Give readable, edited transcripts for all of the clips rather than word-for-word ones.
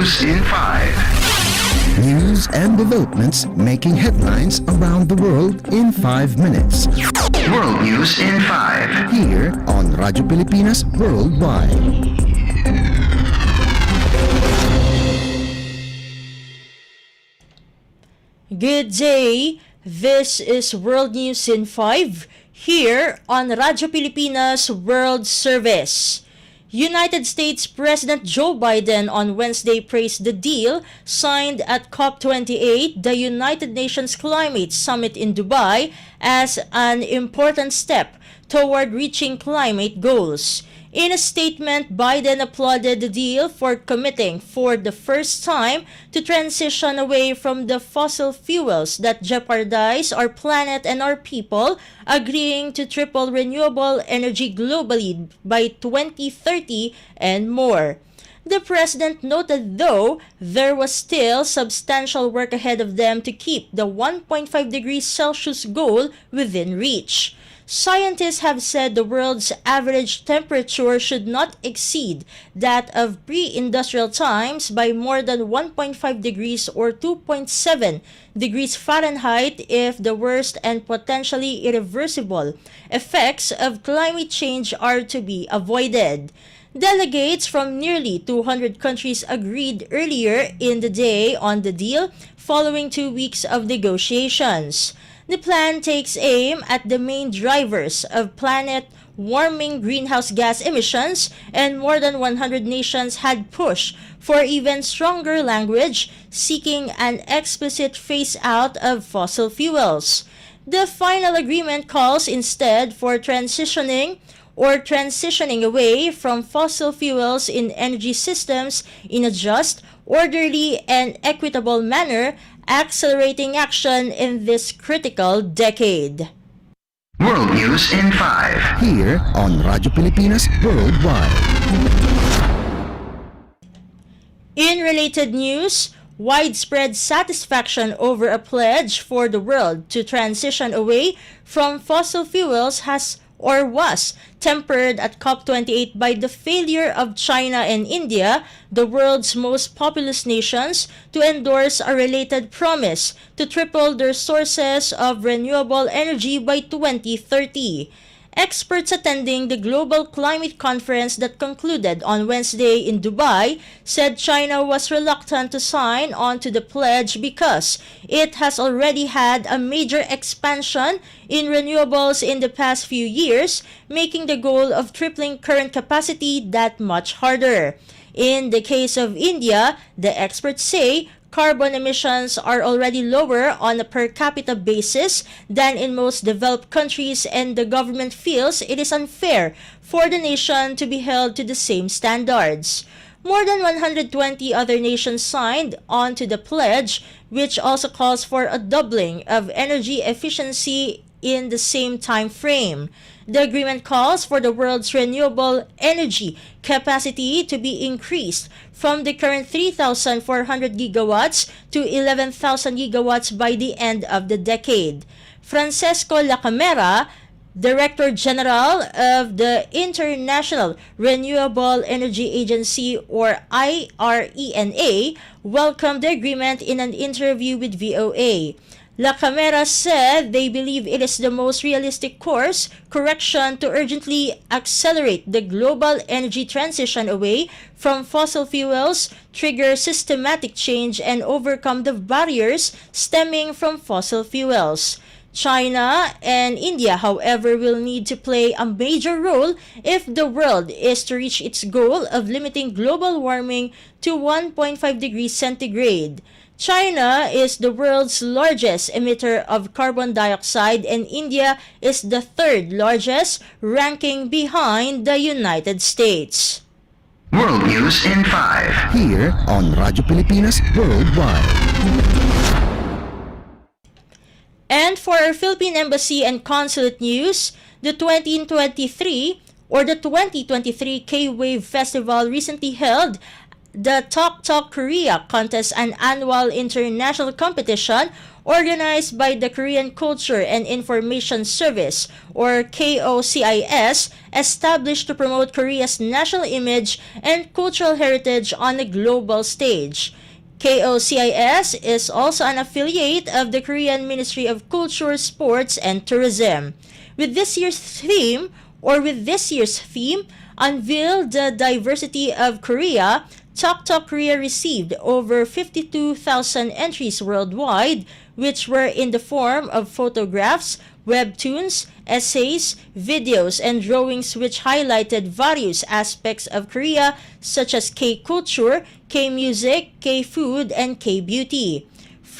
News in 5. News and developments making headlines around the world in 5 minutes. World News in 5. Here on Radyo Pilipinas Worldwide. Good day. This is World News in 5 here on Radyo Pilipinas World Service. United States President Joe Biden on Wednesday praised the deal signed at COP28, the United Nations Climate Summit in Dubai, as an important step toward reaching climate goals. In a statement, Biden applauded the deal for committing for the first time to transition away from the fossil fuels that jeopardize our planet and our people, agreeing to triple renewable energy globally by 2030 and more. The president noted, though, there was still substantial work ahead of them to keep the 1.5 degrees Celsius goal within reach. Scientists have said the world's average temperature should not exceed that of pre-industrial times by more than 1.5 degrees or 2.7 degrees Fahrenheit if the worst and potentially irreversible effects of climate change are to be avoided. Delegates from nearly 200 countries agreed earlier in the day on the deal following 2 weeks of negotiations. The plan takes aim at the main drivers of planet-warming greenhouse gas emissions, and more than 100 nations had pushed for even stronger language, seeking an explicit phase-out of fossil fuels. The final agreement calls instead for transitioning away from fossil fuels in energy systems in a just, orderly, and equitable manner, accelerating action in this critical decade. World News in 5. Here on Radyo Pilipinas Worldwide. In related news, widespread satisfaction over a pledge for the world to transition away from fossil fuels was tempered at COP28 by the failure of China and India, the world's most populous nations, to endorse a related promise to triple their sources of renewable energy by 2030. Experts attending the Global Climate Conference that concluded on Wednesday in Dubai said China was reluctant to sign on to the pledge because it has already had a major expansion in renewables in the past few years, making the goal of tripling current capacity that much harder. In the case of India, the experts say carbon emissions are already lower on a per capita basis than in most developed countries, and the government feels it is unfair for the nation to be held to the same standards. More than 120 other nations signed on to the pledge, which also calls for a doubling of energy efficiency in the same time frame. The agreement calls for the world's renewable energy capacity to be increased from the current 3,400 gigawatts to 11,000 gigawatts by the end of the decade. Francesco Lacamera, Director General of the International Renewable Energy Agency, or IRENA, welcomed the agreement in an interview with VOA. Lacamera said they believe it is the most realistic course correction to urgently accelerate the global energy transition away from fossil fuels, trigger systematic change, and overcome the barriers stemming from fossil fuels. China and India, however, will need to play a major role if the world is to reach its goal of limiting global warming to 1.5 degrees centigrade. China is the world's largest emitter of carbon dioxide, and India is the third largest, ranking behind the United States. World News in 5. Here on Radyo Pilipinas Worldwide. And for our Philippine Embassy and Consulate news, the 2023 K-Wave Festival recently held The Talk Talk Korea contest, an annual international competition organized by the Korean Culture and Information Service, or KOCIS, established to promote Korea's national image and cultural heritage on a global stage. KOCIS is also an affiliate of the Korean Ministry of Culture, Sports, and Tourism. With this year's theme, Unveil the Diversity of Korea, Talk Talk Korea received over 52,000 entries worldwide, which were in the form of photographs, webtoons, essays, videos, and drawings which highlighted various aspects of Korea such as K-culture, K-music, K-food, and K-beauty.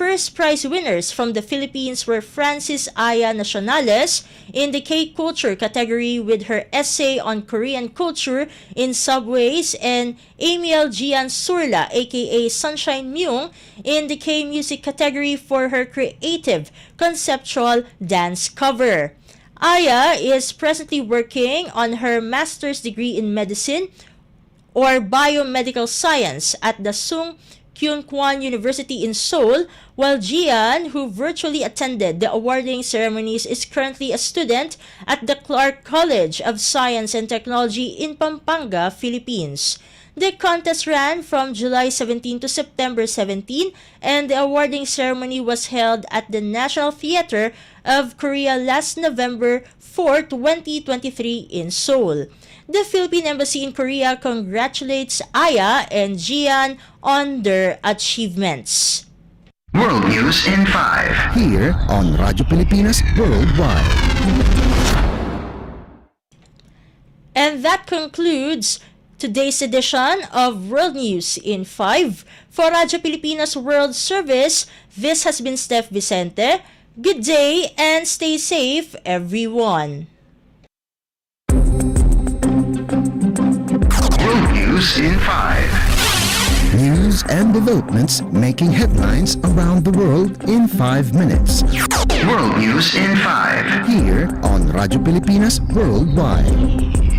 First prize winners from the Philippines were Francis Aya Nacionales in the K-culture category with her essay on Korean culture in subways, and Amiel Gian Surla aka Sunshine Myung in the K-music category for her creative conceptual dance cover. Aya is presently working on her master's degree in medicine or biomedical science at the Sung Kyun Kwan University in Seoul, while Gian, who virtually attended the awarding ceremonies, is currently a student at the Clark College of Science and Technology in Pampanga, Philippines. The contest ran from July 17 to September 17, and the awarding ceremony was held at the National Theatre of Korea last November 4, 2023 in Seoul. The Philippine Embassy in Korea congratulates Aya and Gian on their achievements. World News in 5. Here on Radyo Pilipinas Worldwide. And that concludes today's edition of World News in 5. For Radyo Pilipinas World Service, this has been Steph Vicente. Good day and stay safe, everyone. World News in 5. News and developments making headlines around the world in 5 minutes. World News in 5. Here on Radyo Pilipinas Worldwide.